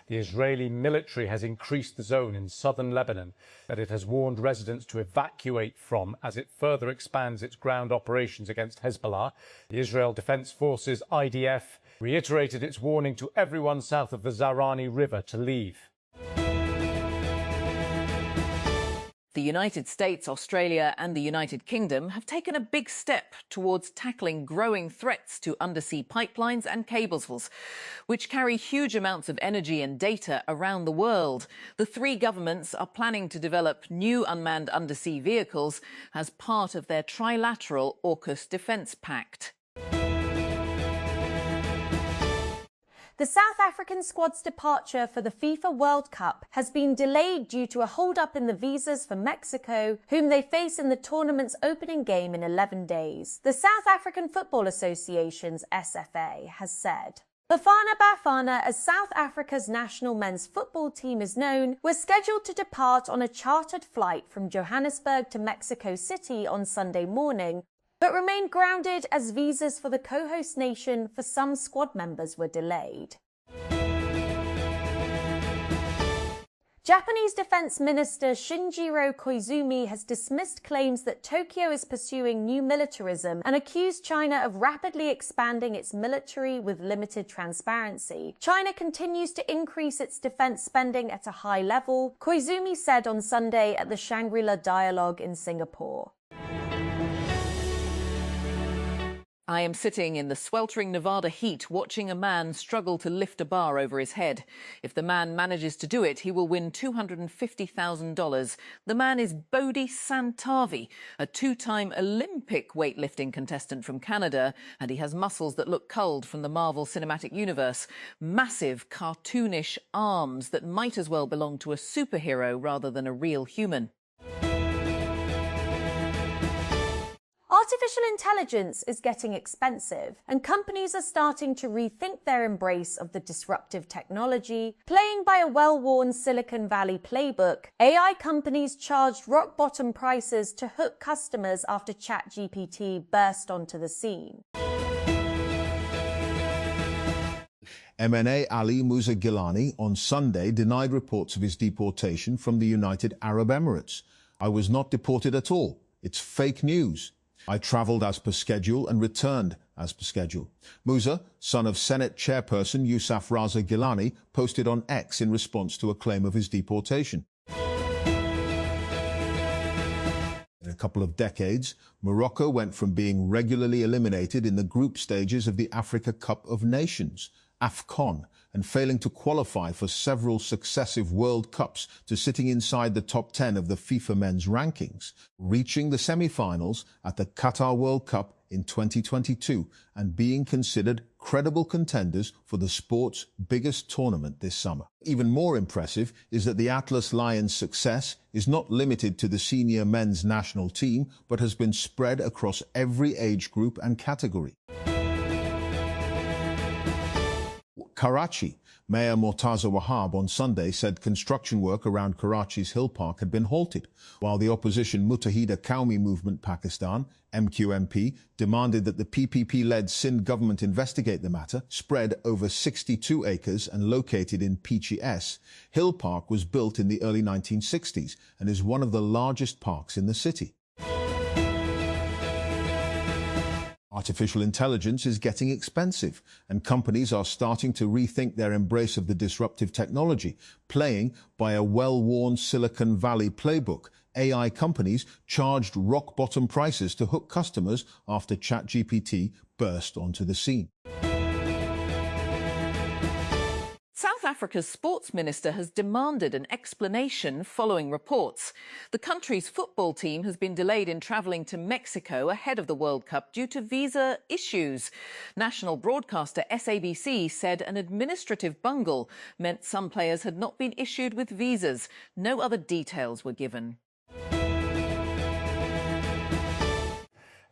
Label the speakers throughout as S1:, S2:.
S1: The Israeli military has increased the zone in southern Lebanon that it has warned residents to evacuate from as it further expands its ground operations against Hezbollah. The Israel Defense Forces, IDF, reiterated its warning to everyone south of the Zahrani River to leave.
S2: The United States, Australia and the United Kingdom have taken a big step towards tackling growing threats to undersea pipelines and cables, which carry huge amounts of energy and data around the world. The three governments are planning to develop new unmanned undersea vehicles as part of their trilateral AUKUS defence pact.
S3: The South African squad's departure for the FIFA World Cup has been delayed due to a hold-up in the visas for Mexico, whom they face in the tournament's opening game in 11 days. The South African Football Association's SFA has said. Bafana Bafana, as South Africa's national men's football team is known, were scheduled to depart on a chartered flight from Johannesburg to Mexico City on Sunday morning, but remained grounded as visas for the co-host nation for some squad members were delayed. Japanese Defense Minister Shinjiro Koizumi has dismissed claims that Tokyo is pursuing new militarism and accused China of rapidly expanding its military with limited transparency. China continues to increase its defense spending at a high level, Koizumi said on Sunday at the Shangri-La Dialogue in Singapore.
S2: I am sitting in the sweltering Nevada heat watching a man struggle to lift a bar over his head. If the man manages to do it, he will win $250,000. The man is Bodhi Santavi, a two-time Olympic weightlifting contestant from Canada, and he has muscles that look culled from the Marvel Cinematic Universe. Massive, cartoonish arms that might as well belong to a superhero rather than a real human.
S3: Artificial intelligence is getting expensive, and companies are starting to rethink their embrace of the disruptive technology. Playing by a well-worn Silicon Valley playbook, AI companies charged rock-bottom prices to hook customers after ChatGPT burst onto the scene.
S4: MNA Ali Musa Gilani on Sunday denied reports of his deportation from the United Arab Emirates. "I was not deported at all. It's fake news. I travelled as per schedule and returned as per schedule." Musa, son of Senate chairperson Yousaf Raza Gilani, posted on X in response to a claim of his deportation. In a couple of decades, Morocco went from being regularly eliminated in the group stages of the Africa Cup of Nations, AFCON, and failing to qualify for several successive World Cups to sitting inside the top 10 of the FIFA men's rankings, reaching the semi-finals at the Qatar World Cup in 2022 and being considered credible contenders for the sport's biggest tournament this summer. Even more impressive is that the Atlas Lions' success is not limited to the senior men's national team, but has been spread across every age group and category. Karachi. Mayor Mortaza Wahab on Sunday said construction work around Karachi's Hill Park had been halted, while the opposition Muttahida Qaumi Movement Pakistan, MQMP, demanded that the PPP-led Sindh government investigate the matter. Spread over 62 acres and located in PGS, Hill Park was built in the early 1960s and is one of the largest parks in the city. Artificial intelligence is getting expensive, and companies are starting to rethink their embrace of the disruptive technology. Playing by a well-worn Silicon Valley playbook, AI companies charged rock-bottom prices to hook customers after ChatGPT burst onto the scene.
S2: South Africa's sports minister has demanded an explanation following reports. The country's football team has been delayed in travelling to Mexico ahead of the World Cup due to visa issues. National broadcaster SABC said an administrative bungle meant some players had not been issued with visas. No other details were given.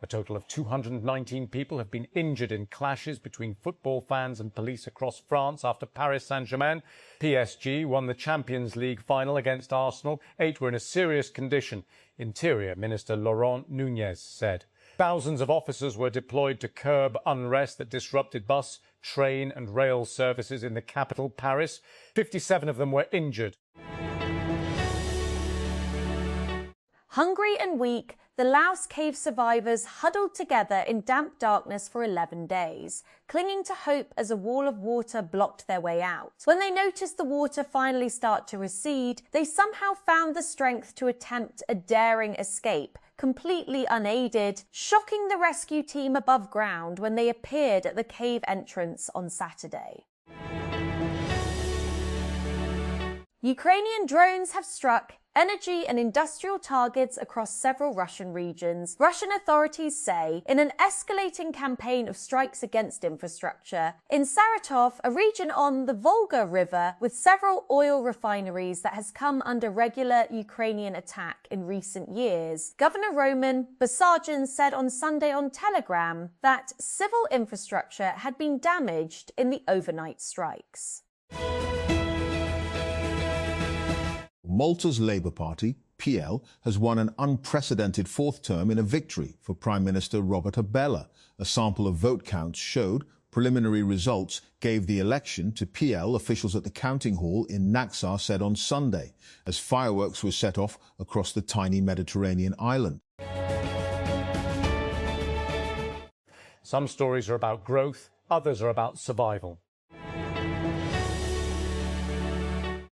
S1: A total of 219 people have been injured in clashes between football fans and police across France after Paris Saint-Germain. PSG won the Champions League final against Arsenal. 8 were in a serious condition, Interior Minister Laurent Nunez said. Thousands of officers were deployed to curb unrest that disrupted bus, train and rail services in the capital, Paris. 57 of them were injured.
S3: Hungry and weak, the Laos cave survivors huddled together in damp darkness for 11 days, clinging to hope as a wall of water blocked their way out. When they noticed the water finally start to recede, they somehow found the strength to attempt a daring escape, completely unaided, shocking the rescue team above ground when they appeared at the cave entrance on Saturday. Ukrainian drones have struck energy and industrial targets across several Russian regions, Russian authorities say, in an escalating campaign of strikes against infrastructure. In Saratov, a region on the Volga River with several oil refineries that has come under regular Ukrainian attack in recent years, Governor Roman Basarjan said on Sunday on Telegram that civil infrastructure had been damaged in the overnight strikes.
S4: Malta's Labour Party, Pehel, has won an unprecedented fourth term in a victory for Prime Minister Robert Abela. A sample of vote counts showed preliminary results gave the election to Pehel, officials at the counting hall in Naxar said on Sunday, as fireworks were set off across the tiny Mediterranean island.
S1: Some stories are about growth, others are about survival.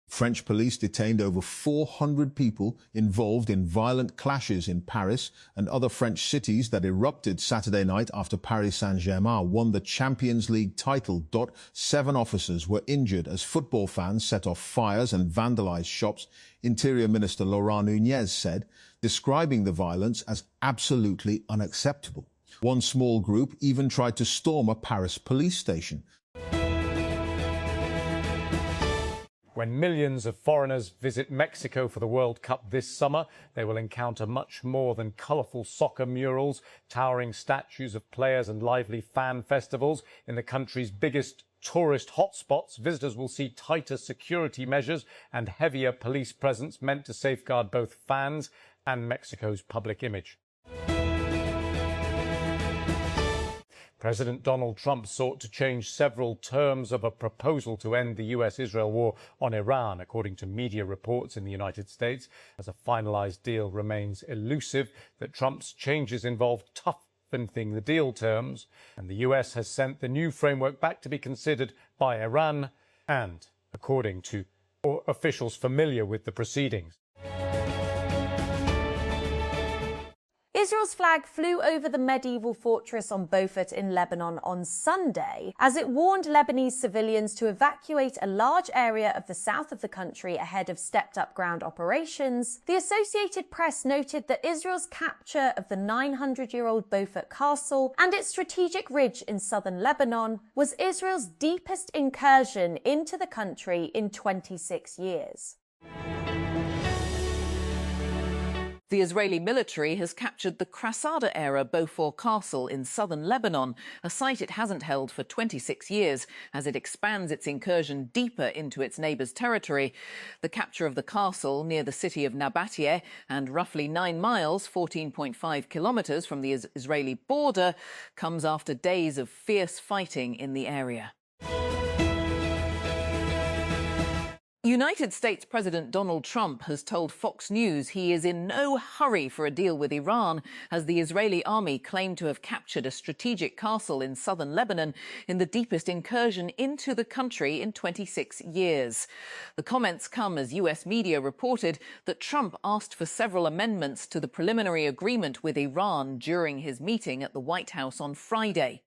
S4: French police detained over 400 people involved in violent clashes in Paris and other French cities that erupted Saturday night after Paris Saint-Germain won the Champions League title. 7 officers were injured as football fans set off fires and vandalized shops, Interior Minister Laurent Nunez said, describing the violence as absolutely unacceptable. One small group even tried to storm a Paris police station.
S1: When millions of foreigners visit Mexico for the World Cup this summer, they will encounter much more than colourful soccer murals, towering statues of players and lively fan festivals. In the country's biggest tourist hotspots, visitors will see tighter security measures and heavier police presence meant to safeguard both fans and Mexico's public image. President Donald Trump sought to change several terms of a proposal to end the US-Israel war on Iran, according to media reports in the United States. As a finalized deal remains elusive, that Trump's changes involve toughening the deal terms, and the US has sent the new framework back to be considered by Iran and, according to officials familiar with the proceedings.
S3: Israel's flag flew over the medieval fortress on Beaufort in Lebanon on Sunday as it warned Lebanese civilians to evacuate a large area of the south of the country ahead of stepped-up ground operations. The Associated Press noted that Israel's capture of the 900-year-old Beaufort Castle and its strategic ridge in southern Lebanon was Israel's deepest incursion into the country in 26 years.
S2: The Israeli military has captured the Crasada-era Beaufort Castle in southern Lebanon, a site it hasn't held for 26 years, as it expands its incursion deeper into its neighbours' territory. The capture of the castle near the city of Nabateh and roughly 9 miles, 14.5 kilometres from the Israeli border, comes after days of fierce fighting in the area. United States President Donald Trump has told Fox News he is in no hurry for a deal with Iran, as the Israeli army claimed to have captured a strategic castle in southern Lebanon in the deepest incursion into the country in 26 years. The comments come as US media reported that Trump asked for several amendments to the preliminary agreement with Iran during his meeting at the White House on Friday.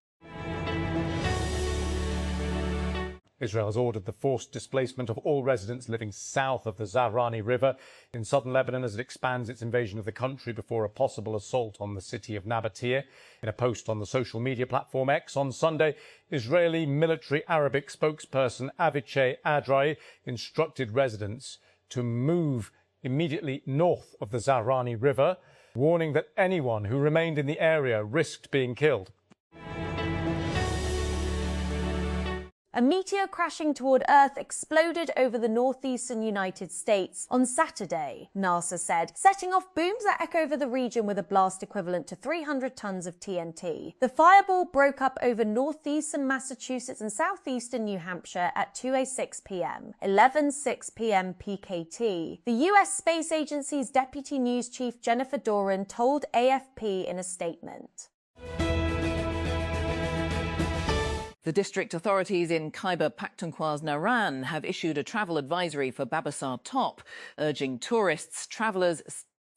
S1: Israel has ordered the forced displacement of all residents living south of the Zahrani River in southern Lebanon as it expands its invasion of the country before a possible assault on the city of Nabateh. In a post on the social media platform X on Sunday, Israeli military Arabic spokesperson Avichai Adrai instructed residents to move immediately north of the Zahrani River, warning that anyone who remained in the area risked being killed.
S3: A meteor crashing toward Earth exploded over the northeastern United States on Saturday, NASA said, setting off booms that echo over the region with a blast equivalent to 300 tons of TNT. The fireball broke up over northeastern Massachusetts and southeastern New Hampshire at 2:06 p.m., 11:06 p.m. PKT. The U.S. Space Agency's Deputy News Chief Jennifer Doran told AFP in a statement.
S2: The district authorities in Khyber Pakhtunkhwa's Naran have issued a travel advisory for Babasar Top, urging tourists, travellers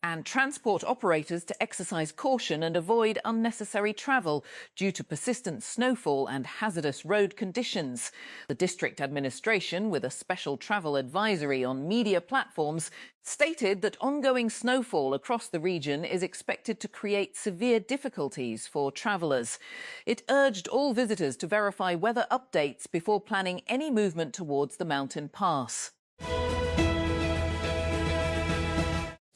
S2: and transport operators to exercise caution and avoid unnecessary travel due to persistent snowfall and hazardous road conditions. The district administration, with a special travel advisory on media platforms, stated that ongoing snowfall across the region is expected to create severe difficulties for travellers. It urged all visitors to verify weather updates before planning any movement towards the mountain pass.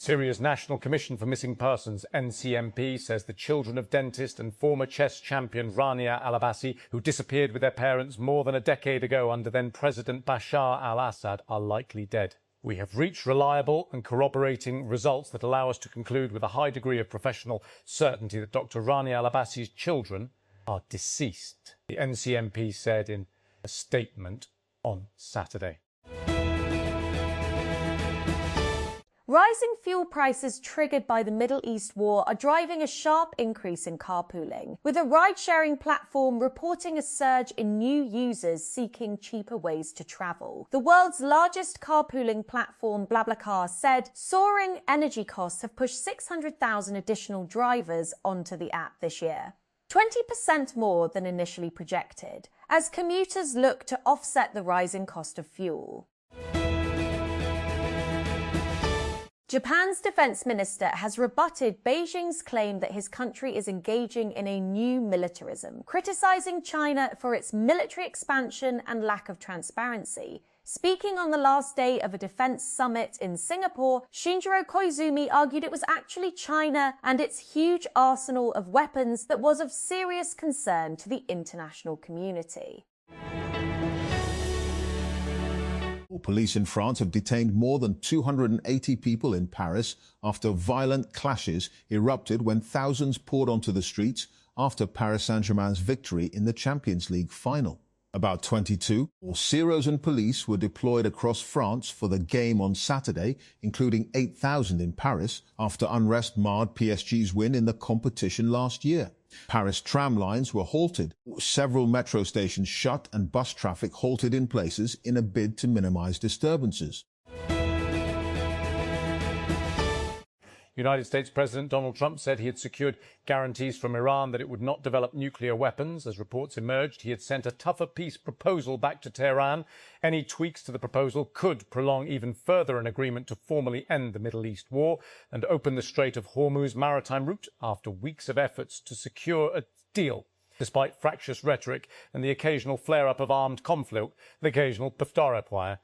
S1: Syria's National Commission for Missing Persons, NCMP, says the children of dentist and former chess champion Rania Al-Abbasi, who disappeared with their parents more than a decade ago under then-President Bashar al-Assad, are likely dead. We have reached reliable and corroborating results that allow us to conclude with a high degree of professional certainty that Dr. Rania Al-Abbasi's children are deceased, the NCMP said in a statement on Saturday.
S3: Rising fuel prices triggered by the Middle East war are driving a sharp increase in carpooling, with a ride-sharing platform reporting a surge in new users seeking cheaper ways to travel. The world's largest carpooling platform, BlaBlaCar, said soaring energy costs have pushed 600,000 additional drivers onto the app this year, 20% more than initially projected, as commuters look to offset the rising cost of fuel. Japan's defense minister has rebutted Beijing's claim that his country is engaging in a new militarism, criticizing China for its military expansion and lack of transparency. Speaking on the last day of a defense summit in Singapore, Shinjiro Koizumi argued it was actually China and its huge arsenal of weapons that was of serious concern to the international community.
S4: Police in France have detained more than 280 people in Paris after violent clashes erupted when thousands poured onto the streets after Paris Saint-Germain's victory in the Champions League final. About 22 Zeros and police were deployed across France for the game on Saturday, including 8,000 in Paris, after unrest marred PSG's win in the competition last year. Paris tram lines were halted, several metro stations shut and bus traffic halted in places in a bid to minimize disturbances.
S1: United States President Donald Trump said he had secured guarantees from Iran that it would not develop nuclear weapons. As reports emerged, he had sent a tougher peace proposal back to Tehran. Any tweaks to the proposal could prolong even further an agreement to formally end the Middle East war and open the Strait of Hormuz maritime route after weeks of efforts to secure a deal. Despite fractious rhetoric and the occasional flare-up of armed conflict, the occasional Piftarep wire.